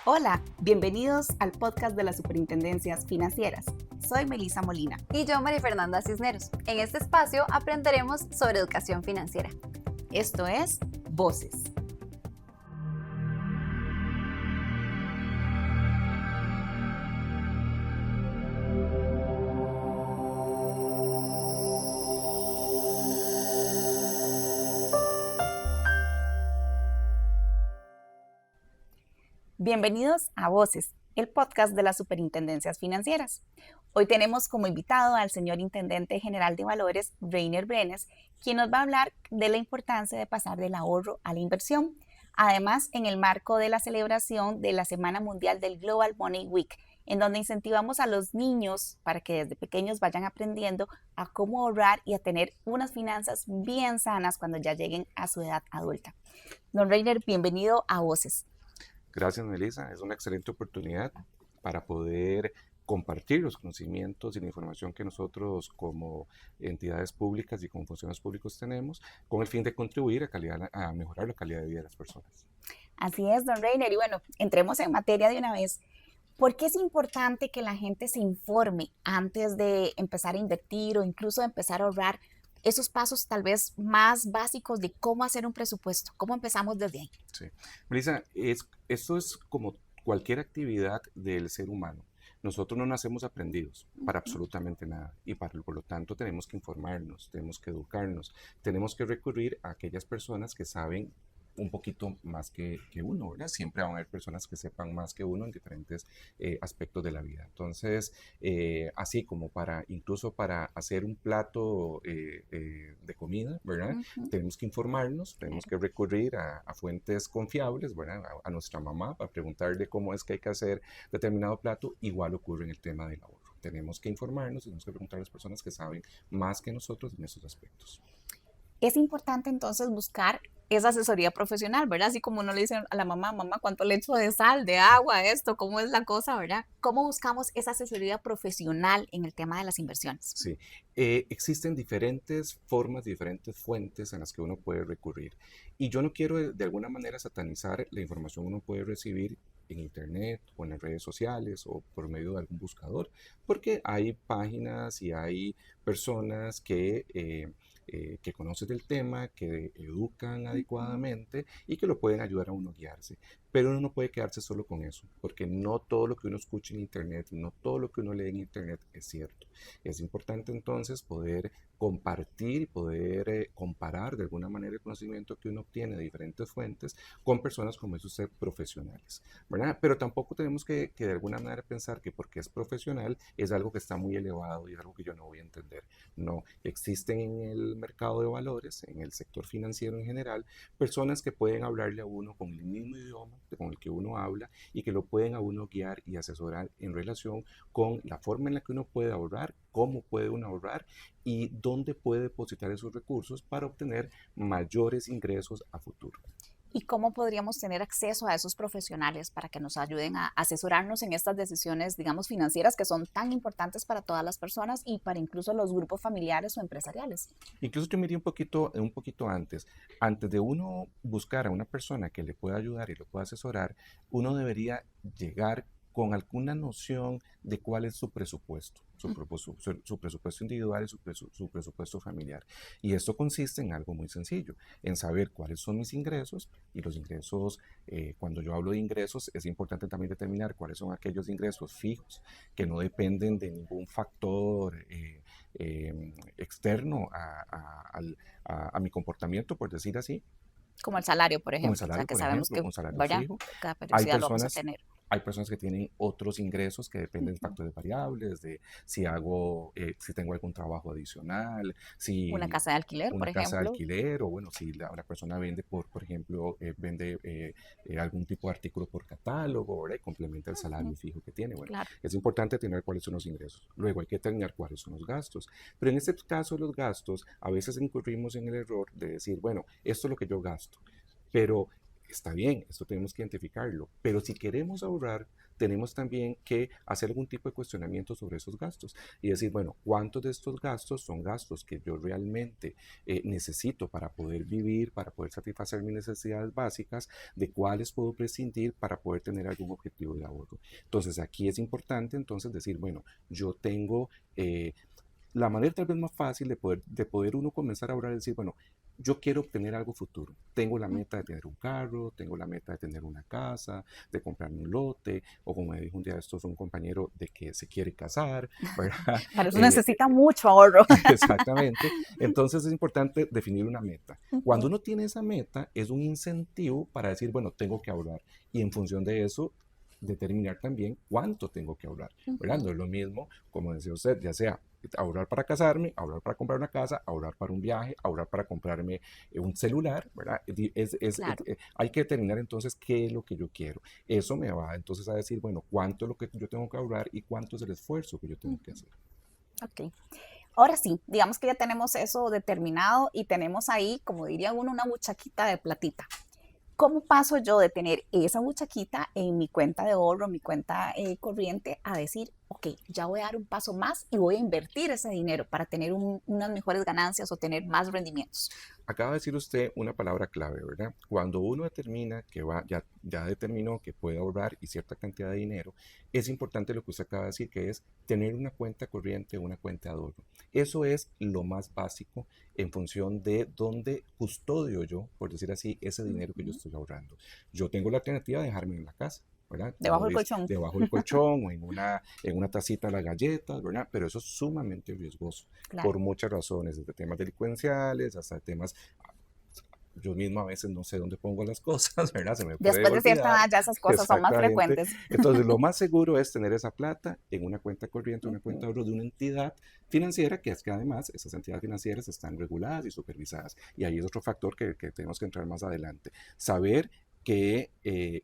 Hola, bienvenidos al podcast de las Superintendencias Financieras. Soy Melissa Molina. Y yo, María Fernanda Cisneros. En este espacio aprenderemos sobre educación financiera. Esto es Voces. Bienvenidos a Voces, el podcast de las Superintendencias Financieras. Hoy tenemos como invitado al señor Intendente General de Valores, Reiner Brenes, quien nos va a hablar de la importancia de pasar del ahorro a la inversión. Además, en el marco de la celebración de la Semana Mundial del Global Money Week, en donde incentivamos a los niños para que desde pequeños vayan aprendiendo a cómo ahorrar y a tener unas finanzas bien sanas cuando ya lleguen a su edad adulta. Don Reiner, bienvenido a Voces. Gracias, Melissa. Es una excelente oportunidad para poder compartir los conocimientos y la información que nosotros como entidades públicas y como funcionarios públicos tenemos con el fin de contribuir a mejorar la calidad de vida de las personas. Así es, don Reiner. Y bueno, entremos en materia de una vez. ¿Por qué es importante que la gente se informe antes de empezar a invertir o incluso de empezar a ahorrar? Esos pasos tal vez más básicos de cómo hacer un presupuesto. ¿Cómo empezamos desde ahí? Sí. Melissa, esto es como cualquier actividad del ser humano. Nosotros no nacemos aprendidos para absolutamente nada y por lo tanto tenemos que informarnos, tenemos que educarnos, tenemos que recurrir a aquellas personas que saben un poquito más que uno, ¿verdad? Siempre van a haber personas que sepan más que uno en diferentes aspectos de la vida. Entonces, así como incluso para hacer un plato de comida, ¿verdad? Tenemos que informarnos, tenemos que recurrir a fuentes confiables, ¿verdad? A nuestra mamá para preguntarle cómo es que hay que hacer determinado plato. Igual ocurre en el tema del ahorro. Tenemos que informarnos, tenemos que preguntar a las personas que saben más que nosotros en esos aspectos. Es importante entonces buscar esa asesoría profesional, ¿verdad? Así como uno le dice a la mamá, ¿cuánto le echo de sal, de agua, esto? ¿Cómo es la cosa, verdad? ¿Cómo buscamos esa asesoría profesional en el tema de las inversiones? Sí, existen diferentes formas, diferentes fuentes en las que uno puede recurrir. Y yo no quiero de alguna manera satanizar la información que uno puede recibir en internet o en las redes sociales o por medio de algún buscador, porque hay páginas y hay personas que conocen del tema, que educan adecuadamente y que lo pueden ayudar a uno a guiarse. Pero uno no puede quedarse solo con eso, porque no todo lo que uno escucha en internet, no todo lo que uno lee en internet es cierto. Es importante entonces poder compartir y poder comparar de alguna manera el conocimiento que uno obtiene de diferentes fuentes con personas como es usted profesionales, ¿verdad? Pero tampoco tenemos que de alguna manera pensar que porque es profesional es algo que está muy elevado y es algo que yo no voy a entender. No, existen en el mercado de valores, en el sector financiero en general, personas que pueden hablarle a uno con el mismo idioma con el que uno habla y que lo pueden a uno guiar y asesorar en relación con la forma en la que uno puede ahorrar, cómo puede uno ahorrar y dónde puede depositar esos recursos para obtener mayores ingresos a futuro. ¿Y cómo podríamos tener acceso a esos profesionales para que nos ayuden a asesorarnos en estas decisiones, digamos, financieras que son tan importantes para todas las personas y para incluso los grupos familiares o empresariales? Incluso yo me iría un poquito antes de uno buscar a una persona que le pueda ayudar y lo pueda asesorar, uno debería llegar con alguna noción de cuál es su presupuesto, su presupuesto individual y su presupuesto familiar. Y esto consiste en algo muy sencillo, en saber cuáles son mis ingresos y los ingresos, cuando yo hablo de ingresos, es importante también determinar cuáles son aquellos ingresos fijos que no dependen de ningún factor externo a mi comportamiento, por decir así. Como el salario, por Como el ejemplo, o sea, salario, que por sabemos ejemplo, que un salario vaya, fijo. cada Hay periodicidad lo vamos a personas, tener. hay personas que tienen otros ingresos que dependen de factores variables, de si tengo algún trabajo adicional, Una si casa de alquiler, por una casa de ejemplo. alquiler o bueno, si la persona vende por ejemplo, vende algún tipo de artículo por catálogo, ¿verdad? Y complementa el salario fijo que tiene. Bueno, Claro. es importante tener cuáles son los ingresos. Luego hay que determinar cuáles son los gastos. Pero en este caso, los gastos, a veces incurrimos en el error de decir, bueno, esto es lo que yo gasto. Pero está bien, esto tenemos que identificarlo, pero si queremos ahorrar, tenemos también que hacer algún tipo de cuestionamiento sobre esos gastos y decir, bueno, ¿cuántos de estos gastos son gastos que yo realmente necesito para poder vivir, para poder satisfacer mis necesidades básicas? ¿De cuáles puedo prescindir para poder tener algún objetivo de ahorro? Entonces, aquí es importante entonces decir, bueno, yo tengo... la manera tal vez más fácil de poder uno comenzar a ahorrar es decir, bueno, yo quiero obtener algo futuro. Tengo la meta de tener un carro, tengo la meta de tener una casa, de comprarme un lote, o como me dijo un día esto es un compañero de que se quiere casar, ¿verdad? Para eso Eh, necesita mucho ahorro. exactamente. Entonces es importante definir una meta. Cuando Ujú, uno tiene esa meta, es un incentivo para decir, bueno, tengo que ahorrar. Y en función de eso, determinar también cuánto tengo que ahorrar, ¿verdad? ujú. No es lo mismo, como decía usted, ya sea ahorrar para casarme, ahorrar para comprar una casa, ahorrar para un viaje, ahorrar para comprarme un celular, ¿verdad? Claro. Hay que determinar entonces qué es lo que yo quiero. Eso me va entonces a decir, bueno, cuánto es lo que yo tengo que ahorrar y cuánto es el esfuerzo que yo tengo que Ujú. hacer. Ok. Ahora sí, digamos que ya tenemos eso determinado y tenemos ahí, como diría uno, una buchaquita de platita. ¿Cómo paso yo de tener esa buchaquita en mi cuenta de ahorro, mi cuenta corriente, a decir, ok, ya voy a dar un paso más y voy a invertir ese dinero para tener unas mejores ganancias o tener más rendimientos? Acaba de decir usted una palabra clave, ¿verdad? Cuando uno determina que ya determinó que puede ahorrar y cierta cantidad de dinero, es importante lo que usted acaba de decir, que es tener una cuenta corriente, una cuenta de ahorro. Eso es lo más básico en función de dónde custodio yo, por decir así, ese dinero que yo Ujú. estoy ahorrando. Yo tengo la alternativa de dejarme en la casa, ¿verdad? Debajo del colchón. Debajo del colchón o en una tacita de las galletas, ¿verdad? Pero eso es sumamente riesgoso Claro. por muchas razones, desde temas delincuenciales hasta temas, yo mismo a veces no sé dónde pongo las cosas, ¿verdad? Se me puede Después de cierta olvidar. edad ya esas cosas son más Exactamente. frecuentes. Entonces, lo más seguro es tener esa plata en una cuenta corriente, una cuenta Ujú. de ahorro de una entidad financiera, que es que además esas entidades financieras están reguladas y supervisadas. Y ahí es otro factor que tenemos que entrar más adelante. Saber que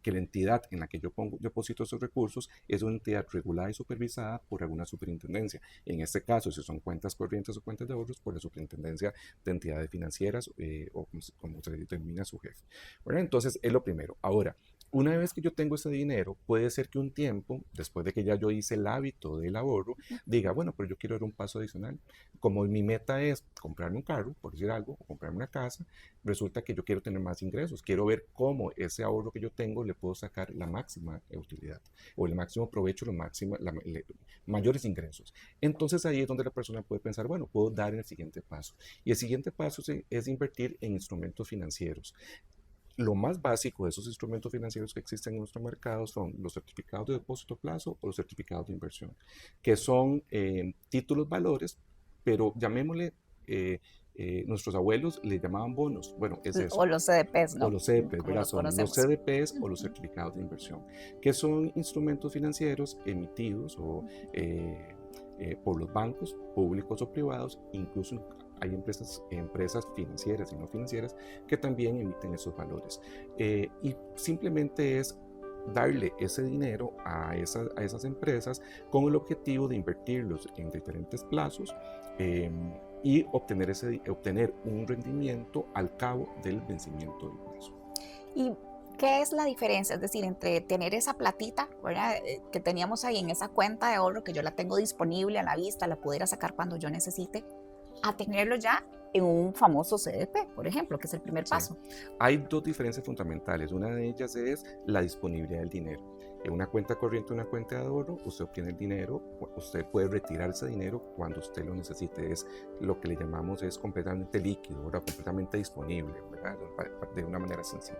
la entidad en la que yo deposito esos recursos es una entidad regulada y supervisada por alguna superintendencia. En este caso, si son cuentas corrientes o cuentas de ahorros, por la superintendencia de entidades financieras o como se determina su jefe. Bueno, entonces, es lo primero. Ahora, una vez que yo tengo ese dinero, puede ser que un tiempo, después de que ya yo hice el hábito del ahorro, diga, bueno, pero yo quiero dar un paso adicional. Como mi meta es comprarme un carro, por decir algo, o comprarme una casa, resulta que yo quiero tener más ingresos. Quiero ver cómo ese ahorro que yo tengo le puedo sacar la máxima utilidad o el máximo provecho, mayores ingresos. Entonces ahí es donde la persona puede pensar, bueno, puedo dar el siguiente paso. Y el siguiente paso es invertir en instrumentos financieros. Lo más básico de esos instrumentos financieros que existen en nuestro mercado son los certificados de depósito a plazo o los certificados de inversión, que son títulos valores, pero llamémosle, nuestros abuelos le llamaban bonos. Bueno, es O eso. los CDPs, O ¿no? los CDPs, Como ¿verdad? los Son los conocemos. CDPs o los Ujú, certificados de inversión, que son instrumentos financieros emitidos por los bancos públicos o privados, incluso hay empresas financieras y no financieras que también emiten esos valores. Y simplemente es darle ese dinero a esas empresas con el objetivo de invertirlos en diferentes plazos eh, y obtener un rendimiento al cabo del vencimiento del plazo. ¿Y qué es la diferencia? Es decir, entre tener esa platita, ¿verdad? Que teníamos ahí en esa cuenta de ahorro, que yo la tengo disponible a la vista, la pudiera sacar cuando yo necesite, a tenerlo ya en un famoso CDP, por ejemplo, que es el primer Sí. paso. Hay dos diferencias fundamentales. Una de ellas es la disponibilidad del dinero. En una cuenta corriente, una cuenta de ahorro, usted obtiene el dinero, usted puede retirar ese dinero cuando usted lo necesite. Es lo que le llamamos es completamente líquido, ¿verdad? Completamente disponible, ¿verdad? De una manera sencilla.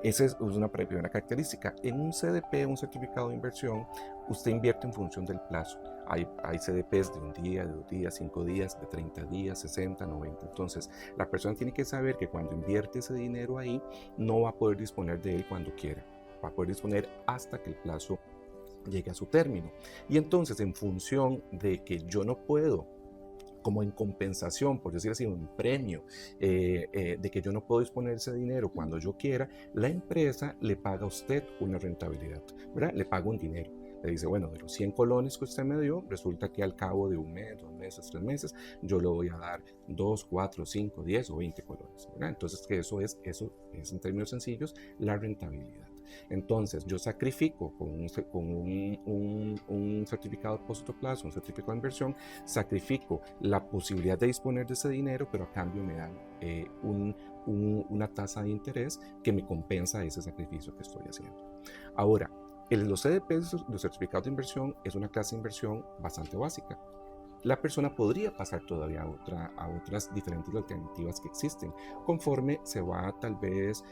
Esa es una primera característica. En un CDP, un certificado de inversión, usted invierte en función del plazo. Hay CDPs de un día, de 2 días, 5 días, de 30 días, 60, 90. Entonces, la persona tiene que saber que cuando invierte ese dinero ahí, no va a poder disponer de él cuando quiera. Va a poder disponer hasta que el plazo llegue a su término. Y entonces, en función de que yo no puedo, como en compensación, por decir así, un premio, de que yo no puedo disponer ese dinero cuando yo quiera, la empresa le paga a usted una rentabilidad, ¿verdad? Le paga un dinero. Le dice, bueno, de los 100 colones que usted me dio, resulta que al cabo de un mes, 2 meses, 3 meses, yo le voy a dar 2, 4, 5, 10 o 20 colones, ¿verdad? Entonces, que eso es en términos sencillos la rentabilidad. Entonces, yo sacrifico con un certificado de depósito a plazo, un certificado de inversión, sacrifico la posibilidad de disponer de ese dinero, pero a cambio me dan una tasa de interés que me compensa ese sacrificio que estoy haciendo. Ahora, los CDPs, los certificados de inversión, es una clase de inversión bastante básica. La persona podría pasar todavía a otras diferentes alternativas que existen, conforme se va tal vez,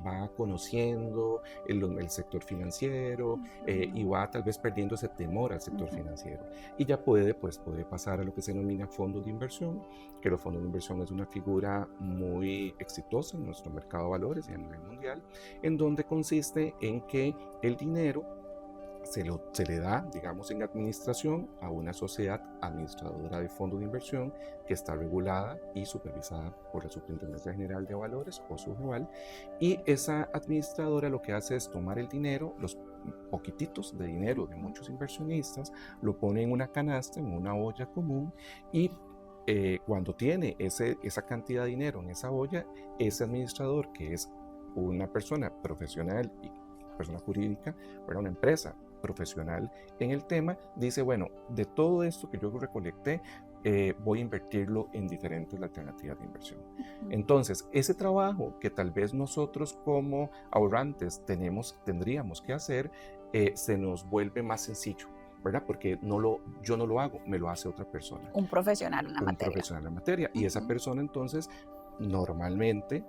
va conociendo el sector financiero y va tal vez perdiendo ese temor al sector financiero. Y ya puede pasar a lo que se denomina fondos de inversión, que los fondos de inversión es una figura muy exitosa en nuestro mercado de valores y a nivel mundial, en donde consiste en que el dinero se le da, digamos, en administración a una sociedad administradora de fondos de inversión que está regulada y supervisada por la Superintendencia General de Valores o SUGEVAL, y esa administradora lo que hace es tomar el dinero, los poquititos de dinero de muchos inversionistas, lo pone en una canasta, en una olla común, y cuando tiene esa cantidad de dinero en esa olla, ese administrador, que es una persona profesional y persona jurídica, una empresa profesional en el tema, dice, bueno, de todo esto que yo recolecté, voy a invertirlo en diferentes alternativas de inversión. Entonces, ese trabajo que tal vez nosotros como ahorrantes tendríamos que hacer, se nos vuelve más sencillo, ¿verdad? Porque yo no lo hago, me lo hace otra persona. Un profesional en la materia. Un profesional en la materia. Y esa persona entonces, normalmente,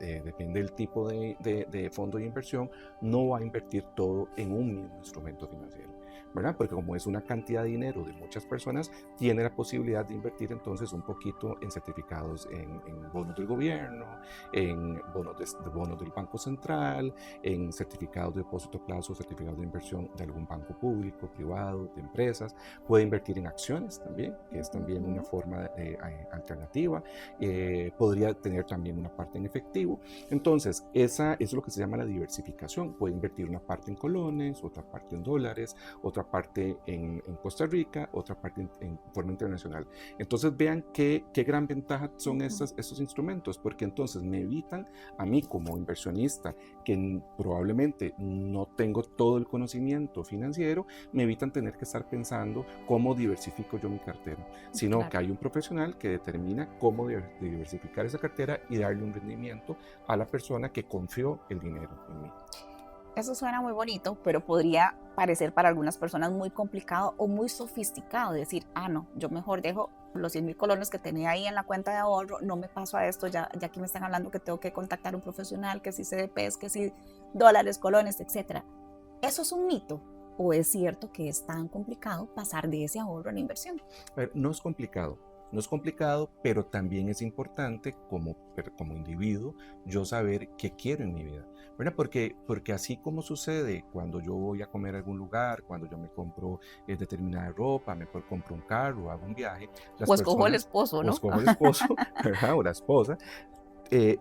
depende del tipo de fondo de inversión, no va a invertir todo en un mismo instrumento financiero, ¿verdad? Porque como es una cantidad de dinero de muchas personas, tiene la posibilidad de invertir entonces un poquito en certificados, en bonos del gobierno, en bonos del Banco Central, en certificados de depósito a plazo, certificados de inversión de algún banco público, privado, de empresas. Puede invertir en acciones también, que es también una forma alternativa. Podría tener también una parte en efectivo. Entonces, eso es lo que se llama la diversificación. Puede invertir una parte en colones, otra parte en dólares, otra parte en Costa Rica, otra parte en forma internacional. Entonces vean qué gran ventaja son estos instrumentos, porque entonces me evitan a mí como inversionista, que probablemente no tengo todo el conocimiento financiero, me evitan tener que estar pensando cómo diversifico yo mi cartera, sino Claro. que hay un profesional que determina cómo diversificar esa cartera y darle un rendimiento a la persona que confió el dinero en mí. Eso suena muy bonito, pero podría parecer para algunas personas muy complicado o muy sofisticado decir, no, yo mejor dejo los 100,000 colones que tenía ahí en la cuenta de ahorro, no me paso a esto, ya aquí me están hablando que tengo que contactar a un profesional, que si CDPs, que si dólares, colones, etc. ¿Eso es un mito o es cierto que es tan complicado pasar de ese ahorro a la inversión? A ver, no es complicado. No es complicado, pero también es importante como individuo yo saber qué quiero en mi vida, ¿verdad? Porque así como sucede cuando yo voy a comer a algún lugar, cuando yo me compro determinada ropa, me compro un carro, hago un viaje, O escojo el esposo, o ¿no? escojo el esposo, ¿verdad? O la esposa,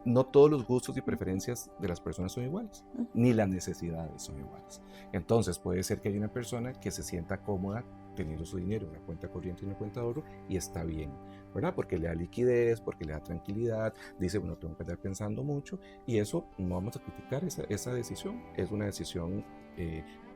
no todos los gustos y preferencias de las personas son iguales, ni las necesidades son iguales. Entonces puede ser que haya una persona que se sienta cómoda teniendo su dinero en una cuenta corriente y una cuenta de ahorro y está bien, ¿verdad? Porque le da liquidez, porque le da tranquilidad, dice, bueno, tengo que estar pensando mucho, y eso no vamos a criticar esa decisión, es una decisión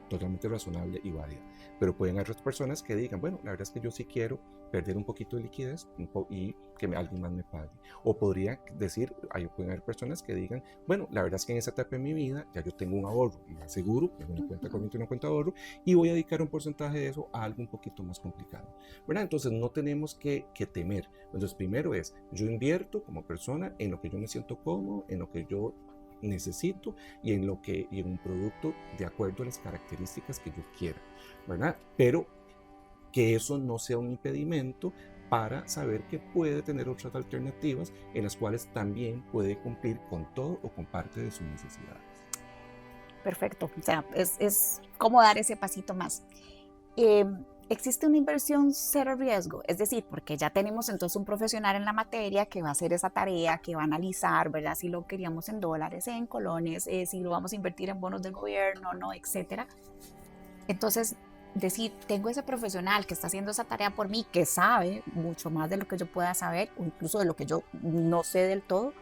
totalmente razonable y válida. Pero pueden haber otras personas que digan, bueno, la verdad es que yo sí quiero perder un poquito de liquidez y que alguien más me pague. O podría decir, pueden haber personas que digan, bueno, la verdad es que en esa etapa de mi vida ya yo tengo un ahorro más seguro, en una cuenta corriente y una cuenta de ahorro, y voy a dedicar un porcentaje de eso a algo un poquito más complicado, ¿verdad? Entonces no tenemos que temer. Entonces primero es, yo invierto como persona en lo que yo me siento cómodo, en lo que yo necesito y en un producto de acuerdo a las características que yo quiera, ¿verdad? Pero que eso no sea un impedimento para saber que puede tener otras alternativas en las cuales también puede cumplir con todo o con parte de sus necesidades. Perfecto, o sea, es como dar ese pasito más. Existe una inversión cero riesgo, es decir, porque ya tenemos entonces un profesional en la materia que va a hacer esa tarea, que va a analizar, ¿verdad? Si lo queríamos en dólares, en colones, si lo vamos a invertir en bonos del gobierno, no, etcétera. Entonces, decir, tengo ese profesional que está haciendo esa tarea por mí, que sabe mucho más de lo que yo pueda saber, o incluso de lo que yo no sé del todo,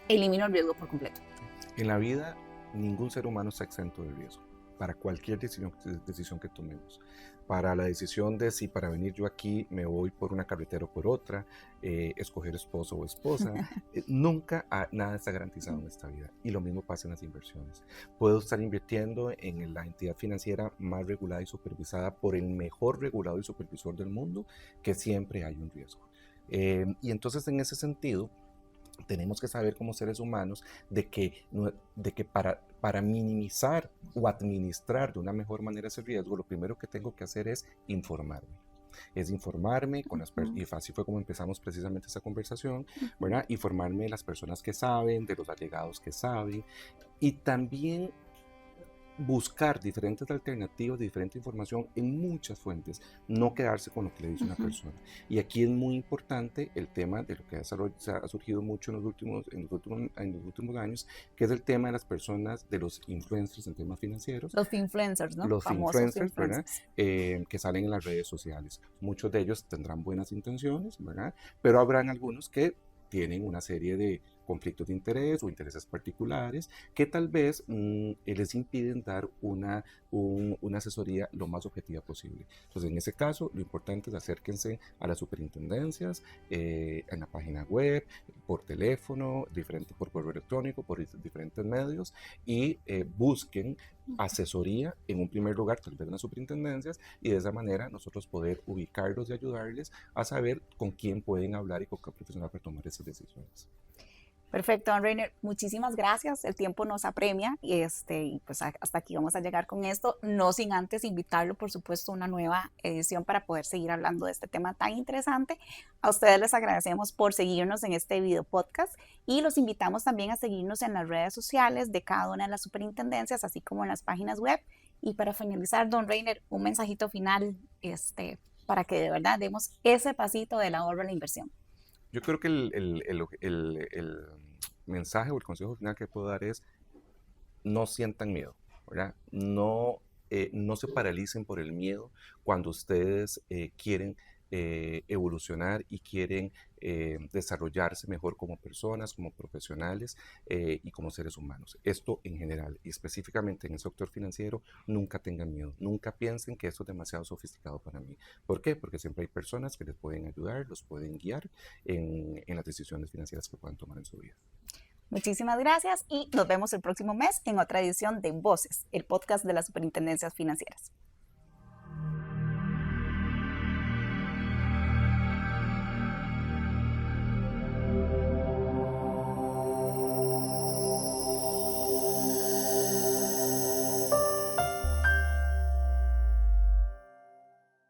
elimino el riesgo por completo. En la vida, ningún ser humano está exento de riesgo para cualquier decisión que tomemos. Para la decisión de si para venir yo aquí me voy por una carretera o por otra, escoger esposo o esposa, nunca nada está garantizado en esta vida. Y lo mismo pasa en las inversiones. Puedo estar invirtiendo en la entidad financiera más regulada y supervisada por el mejor regulador y supervisor del mundo, que siempre hay un riesgo. Y entonces en ese sentido, tenemos que saber como seres humanos de que para minimizar o administrar de una mejor manera ese riesgo, lo primero que tengo que hacer es informarme. Es informarme con las personas, y así fue como empezamos precisamente esta conversación, ¿verdad? Informarme de las personas que saben, de los allegados que saben, y también buscar diferentes alternativas, diferente información en muchas fuentes, no quedarse con lo que le dice una persona. Y aquí es muy importante el tema de lo que ha surgido mucho en los últimos años, que es el tema de las personas, de los influencers en temas financieros. Los influencers, ¿no? Los Famosos influencers, ¿verdad? influencers. Que salen en las redes sociales. Muchos de ellos tendrán buenas intenciones, ¿verdad? Pero habrán algunos que tienen una serie de conflictos de interés o intereses particulares que tal vez les impiden dar una asesoría lo más objetiva posible. Entonces, en ese caso, lo importante es acérquense a las superintendencias, en la página web, por teléfono, por correo electrónico, por diferentes medios, y busquen asesoría en un primer lugar, tal vez en las superintendencias, y de esa manera nosotros poder ubicarlos y ayudarles a saber con quién pueden hablar y con qué profesional para tomar esas decisiones. Perfecto, don Reiner, muchísimas gracias. El tiempo nos apremia y pues hasta aquí vamos a llegar con esto, no sin antes invitarlo, por supuesto, a una nueva edición para poder seguir hablando de este tema tan interesante. A ustedes les agradecemos por seguirnos en este video podcast y los invitamos también a seguirnos en las redes sociales de cada una de las superintendencias, así como en las páginas web. Y para finalizar, don Reiner, un mensajito final para que de verdad demos ese pasito del ahorro a la inversión. Yo creo que el mensaje o el consejo final que puedo dar es: no sientan miedo, ¿verdad? No se paralicen por el miedo cuando ustedes quieren evolucionar y quieren desarrollarse mejor como personas, como profesionales y como seres humanos. Esto en general y específicamente en el sector financiero, nunca tengan miedo, nunca piensen que esto es demasiado sofisticado para mí. ¿Por qué? Porque siempre hay personas que les pueden ayudar, los pueden guiar en las decisiones financieras que puedan tomar en su vida. Muchísimas gracias y nos vemos el próximo mes en otra edición de Voces, el podcast de las Superintendencias Financieras.